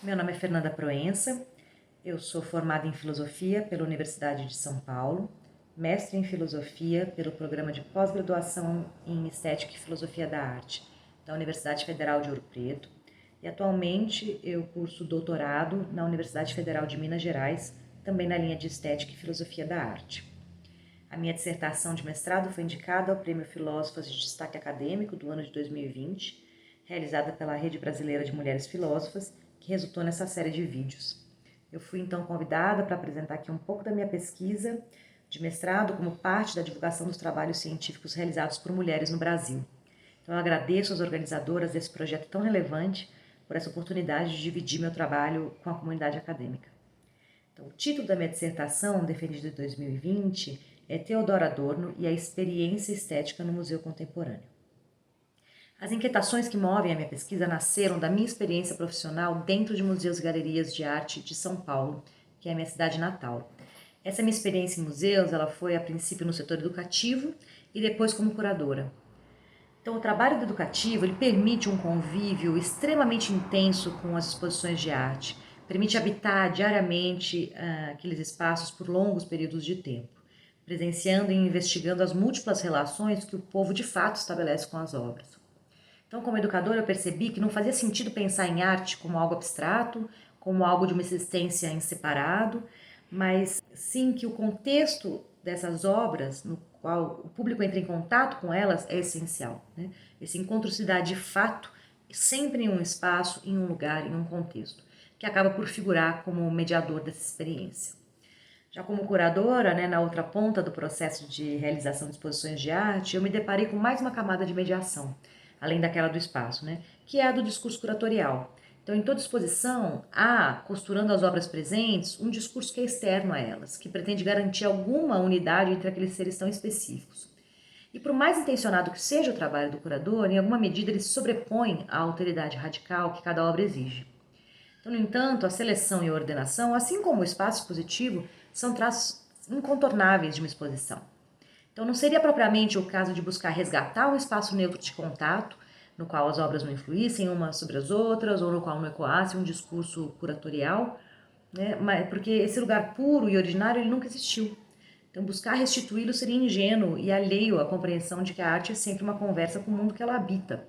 Meu nome é Fernanda Proença, eu sou formada em Filosofia pela Universidade de São Paulo, mestre em Filosofia pelo Programa de Pós-Graduação em Estética e Filosofia da Arte da Universidade Federal de Ouro Preto e atualmente eu curso doutorado na Universidade Federal de Minas Gerais, também na linha de Estética e Filosofia da Arte. A minha dissertação de mestrado foi indicada ao Prêmio Filósofas de Destaque Acadêmico do ano de 2020, realizada pela Rede Brasileira de Mulheres Filósofas, que resultou nessa série de vídeos. Eu fui então convidada para apresentar aqui um pouco da minha pesquisa de mestrado como parte da divulgação dos trabalhos científicos realizados por mulheres no Brasil. Então eu agradeço às organizadoras desse projeto tão relevante por essa oportunidade de dividir meu trabalho com a comunidade acadêmica. Então, o título da minha dissertação, defendida em 2020, é Theodor Adorno e a experiência estética no Museu Contemporâneo. As inquietações que movem a minha pesquisa nasceram da minha experiência profissional dentro de museus e galerias de arte de São Paulo, que é a minha cidade natal. Essa minha experiência em museus, ela foi a princípio no setor educativo e depois como curadora. Então, o trabalho educativo, ele permite um convívio extremamente intenso com as exposições de arte, permite habitar diariamente aqueles espaços por longos períodos de tempo, presenciando e investigando as múltiplas relações que o povo de fato estabelece com as obras. Então, como educadora, eu percebi que não fazia sentido pensar em arte como algo abstrato, como algo de uma existência em separado, mas sim que o contexto dessas obras, no qual o público entra em contato com elas, é essencial. Né? Esse encontro se dá de fato sempre em um espaço, em um lugar, em um contexto, que acaba por figurar como mediador dessa experiência. Já como curadora, né, na outra ponta do processo de realização de exposições de arte, eu me deparei com mais uma camada de mediação, além daquela do espaço, né, que é a do discurso curatorial. Então, em toda exposição, há, costurando as obras presentes, um discurso que é externo a elas, que pretende garantir alguma unidade entre aqueles seres tão específicos. E por mais intencionado que seja o trabalho do curador, em alguma medida ele se sobrepõe à alteridade radical que cada obra exige. Então, no entanto, a seleção e a ordenação, assim como o espaço expositivo, são traços incontornáveis de uma exposição. Então, não seria propriamente o caso de buscar resgatar um espaço neutro de contato, no qual as obras não influíssem umas sobre as outras, ou no qual não ecoasse um discurso curatorial, né? Porque esse lugar puro e originário ele nunca existiu. Então, buscar restituí-lo seria ingênuo e alheio à compreensão de que a arte é sempre uma conversa com o mundo que ela habita.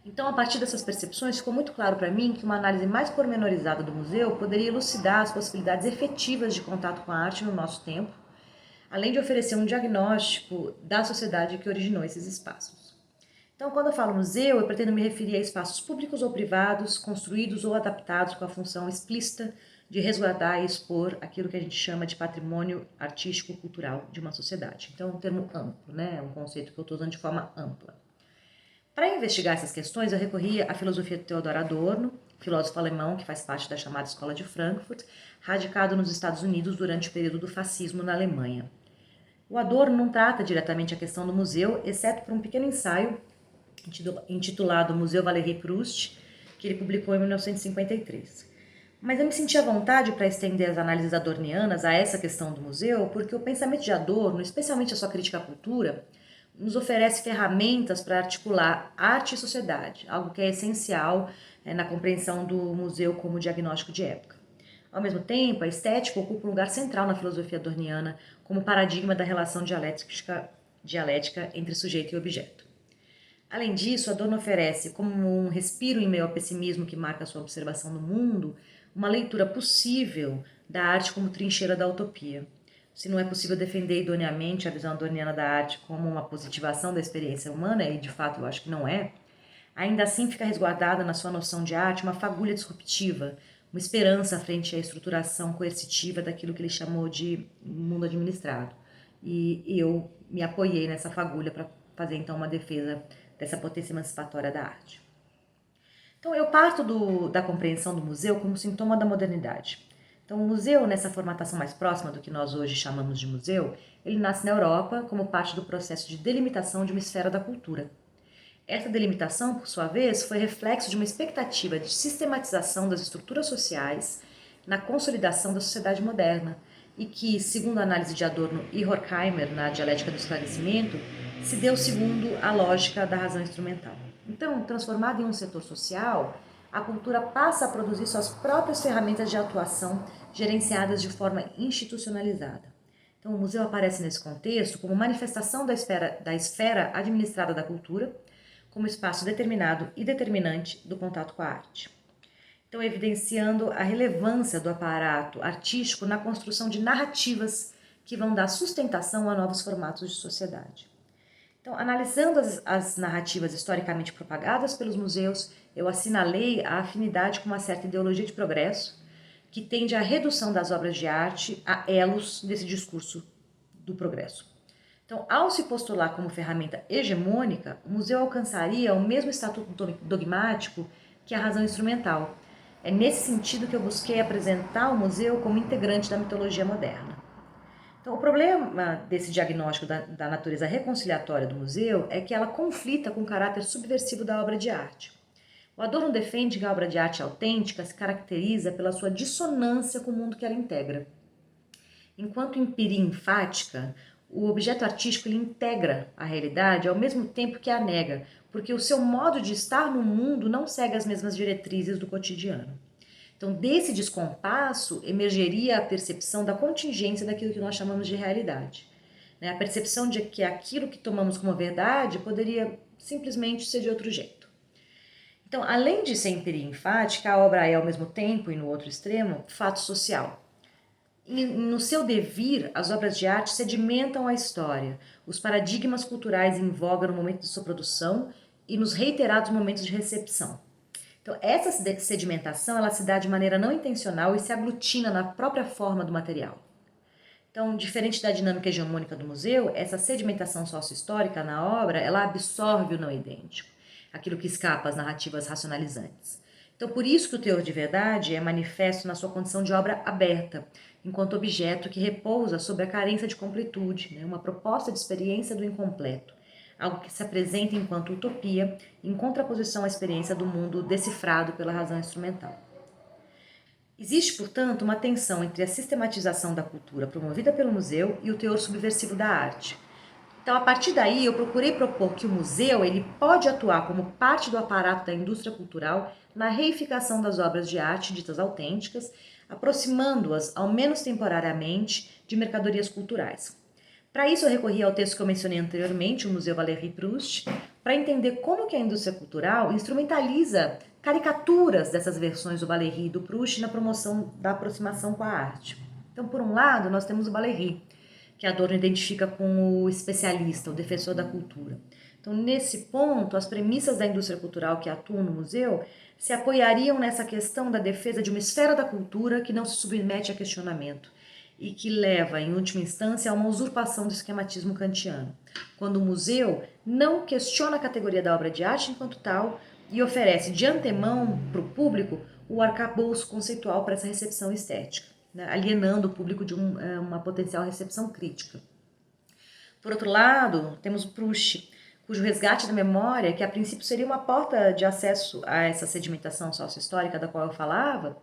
Então, a partir dessas percepções, ficou muito claro para mim que uma análise mais pormenorizada do museu poderia elucidar as possibilidades efetivas de contato com a arte no nosso tempo, além de oferecer um diagnóstico da sociedade que originou esses espaços. Então, quando eu falo museu, eu pretendo me referir a espaços públicos ou privados, construídos ou adaptados com a função explícita de resguardar e expor aquilo que a gente chama de patrimônio artístico-cultural de uma sociedade. Então, é um termo amplo, né? É um conceito que eu estou usando de forma ampla. Para investigar essas questões, eu recorri à filosofia de Theodor Adorno, filósofo alemão que faz parte da chamada Escola de Frankfurt, radicado nos Estados Unidos durante o período do fascismo na Alemanha. O Adorno não trata diretamente a questão do museu, exceto por um pequeno ensaio intitulado Museu Valéry Proust, que ele publicou em 1953. Mas eu me senti à vontade para estender as análises adornianas a essa questão do museu, porque o pensamento de Adorno, especialmente a sua crítica à cultura, nos oferece ferramentas para articular arte e sociedade, algo que é essencial na compreensão do museu como diagnóstico de época. Ao mesmo tempo, a estética ocupa um lugar central na filosofia adorniana como paradigma da relação dialética entre sujeito e objeto. Além disso, Adorno oferece, como um respiro em meio ao pessimismo que marca sua observação do mundo, uma leitura possível da arte como trincheira da utopia. Se não é possível defender idoneamente a visão adorniana da arte como uma positivação da experiência humana, e de fato eu acho que não é, ainda assim fica resguardada na sua noção de arte uma fagulha disruptiva, uma esperança frente à estruturação coercitiva daquilo que ele chamou de mundo administrado. E eu me apoiei nessa fagulha para fazer então uma defesa dessa potência emancipatória da arte. Então eu parto da compreensão do museu como sintoma da modernidade. Então, o museu, nessa formatação mais próxima do que nós hoje chamamos de museu, ele nasce na Europa como parte do processo de delimitação de uma esfera da cultura. Essa delimitação, por sua vez, foi reflexo de uma expectativa de sistematização das estruturas sociais na consolidação da sociedade moderna e que, segundo a análise de Adorno e Horkheimer na Dialética do Esclarecimento, se deu segundo a lógica da razão instrumental. Então, transformada em um setor social, a cultura passa a produzir suas próprias ferramentas de atuação, gerenciadas de forma institucionalizada. Então, o museu aparece nesse contexto como manifestação da esfera administrada da cultura, como espaço determinado e determinante do contato com a arte. Então, evidenciando a relevância do aparato artístico na construção de narrativas que vão dar sustentação a novos formatos de sociedade. Então, analisando as narrativas historicamente propagadas pelos museus, eu assinalei a afinidade com uma certa ideologia de progresso que tende à redução das obras de arte a elos desse discurso do progresso. Então, ao se postular como ferramenta hegemônica, o museu alcançaria o mesmo estatuto dogmático que a razão instrumental. É nesse sentido que eu busquei apresentar o museu como integrante da mitologia moderna. Então, o problema desse diagnóstico da natureza reconciliatória do museu é que ela conflita com o caráter subversivo da obra de arte. O Adorno defende que a obra de arte autêntica se caracteriza pela sua dissonância com o mundo que ela integra. Enquanto empiria enfática, o objeto artístico ele integra a realidade ao mesmo tempo que a nega, porque o seu modo de estar no mundo não segue as mesmas diretrizes do cotidiano. Então, desse descompasso, emergeria a percepção da contingência daquilo que nós chamamos de realidade. A percepção de que aquilo que tomamos como verdade poderia simplesmente ser de outro jeito. Então, além de ser empiria enfática, a obra é, ao mesmo tempo, e no outro extremo, fato social. E no seu devir, as obras de arte sedimentam a história, os paradigmas culturais em voga no momento de sua produção e nos reiterados momentos de recepção. Então, essa sedimentação ela se dá de maneira não intencional e se aglutina na própria forma do material. Então, diferente da dinâmica hegemônica do museu, essa sedimentação sócio-histórica na obra, ela absorve o não idêntico, aquilo que escapa às narrativas racionalizantes. Então, por isso que o teor de verdade é manifesto na sua condição de obra aberta, enquanto objeto que repousa sobre a carência de completude, uma proposta de experiência do incompleto, algo que se apresenta enquanto utopia, em contraposição à experiência do mundo decifrado pela razão instrumental. Existe, portanto, uma tensão entre a sistematização da cultura promovida pelo museu e o teor subversivo da arte. Então, a partir daí, eu procurei propor que o museu ele pode atuar como parte do aparato da indústria cultural na reificação das obras de arte ditas autênticas, aproximando-as, ao menos temporariamente, de mercadorias culturais. Para isso, eu recorri ao texto que eu mencionei anteriormente, o Museu Valéry Proust, para entender como que a indústria cultural instrumentaliza caricaturas dessas versões do Valéry e do Proust na promoção da aproximação com a arte. Então, por um lado, nós temos o Valéry, que Adorno identifica como o especialista, o defensor da cultura. Então, nesse ponto, as premissas da indústria cultural que atuam no museu se apoiariam nessa questão da defesa de uma esfera da cultura que não se submete a questionamento e que leva, em última instância, a uma usurpação do esquematismo kantiano, quando o museu não questiona a categoria da obra de arte enquanto tal e oferece de antemão para o público o arcabouço conceitual para essa recepção estética, alienando o público de uma potencial recepção crítica. Por outro lado, temos o Proust, cujo resgate da memória, que a princípio seria uma porta de acesso a essa sedimentação sócio-histórica da qual eu falava,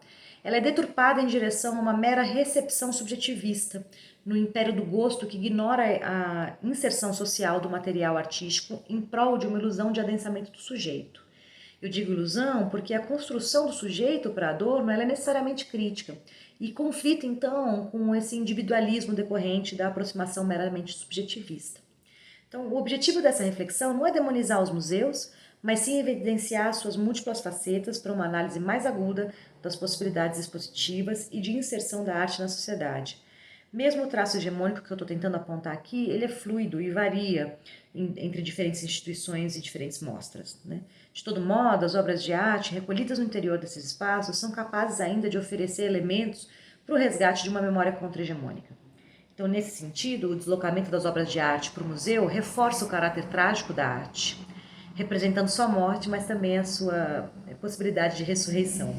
ela é deturpada em direção a uma mera recepção subjetivista, no império do gosto que ignora a inserção social do material artístico em prol de uma ilusão de adensamento do sujeito. Eu digo ilusão porque a construção do sujeito para Adorno ela é necessariamente crítica e conflita, então, com esse individualismo decorrente da aproximação meramente subjetivista. Então, o objetivo dessa reflexão não é demonizar os museus, mas sim evidenciar suas múltiplas facetas para uma análise mais aguda das possibilidades expositivas e de inserção da arte na sociedade. Mesmo o traço hegemônico que eu estou tentando apontar aqui, ele é fluido e varia entre diferentes instituições e diferentes mostras. De todo modo, as obras de arte recolhidas no interior desses espaços são capazes ainda de oferecer elementos para o resgate de uma memória contra-hegemônica. Então, nesse sentido, o deslocamento das obras de arte para o museu reforça o caráter trágico da arte, representando sua morte, mas também a sua possibilidade de ressurreição.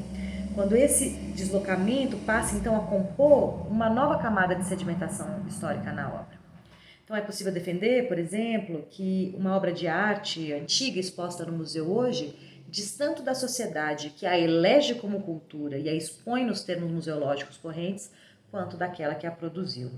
Quando esse deslocamento passa, então, a compor uma nova camada de sedimentação histórica na obra. Então, é possível defender, por exemplo, que uma obra de arte antiga exposta no museu hoje diz tanto da sociedade que a elege como cultura e a expõe nos termos museológicos correntes, quanto daquela que a produziu.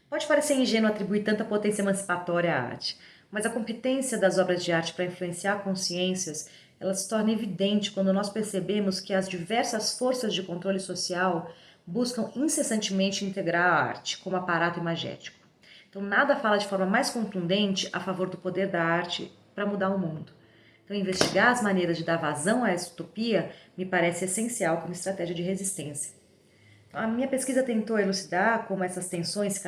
Pode parecer ingênuo atribuir tanta potência emancipatória à arte, mas a competência das obras de arte para influenciar consciências ela se torna evidente quando nós percebemos que as diversas forças de controle social buscam incessantemente integrar a arte como aparato imagético. Então, nada fala de forma mais contundente a favor do poder da arte para mudar o mundo. Então, investigar as maneiras de dar vazão a essa utopia me parece essencial como estratégia de resistência. A minha pesquisa tentou elucidar como essas tensões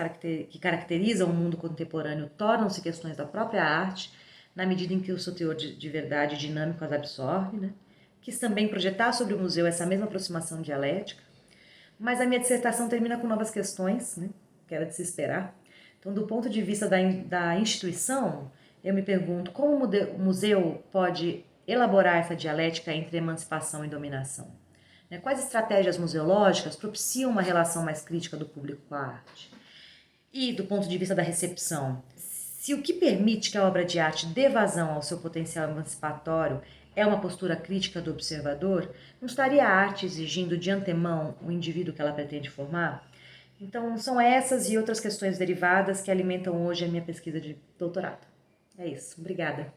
que caracterizam o mundo contemporâneo tornam-se questões da própria arte, na medida em que o seu teor de verdade dinâmico as absorve, né? Quis também projetar sobre o museu essa mesma aproximação dialética, mas a minha dissertação termina com novas questões, né? Que era de se esperar. Então, do ponto de vista da instituição, eu me pergunto como o museu pode elaborar essa dialética entre emancipação e dominação. Quais estratégias museológicas propiciam uma relação mais crítica do público com a arte? E, do ponto de vista da recepção, se o que permite que a obra de arte dê vazão ao seu potencial emancipatório é uma postura crítica do observador, não estaria a arte exigindo de antemão o indivíduo que ela pretende formar? Então, são essas e outras questões derivadas que alimentam hoje a minha pesquisa de doutorado. É isso. Obrigada.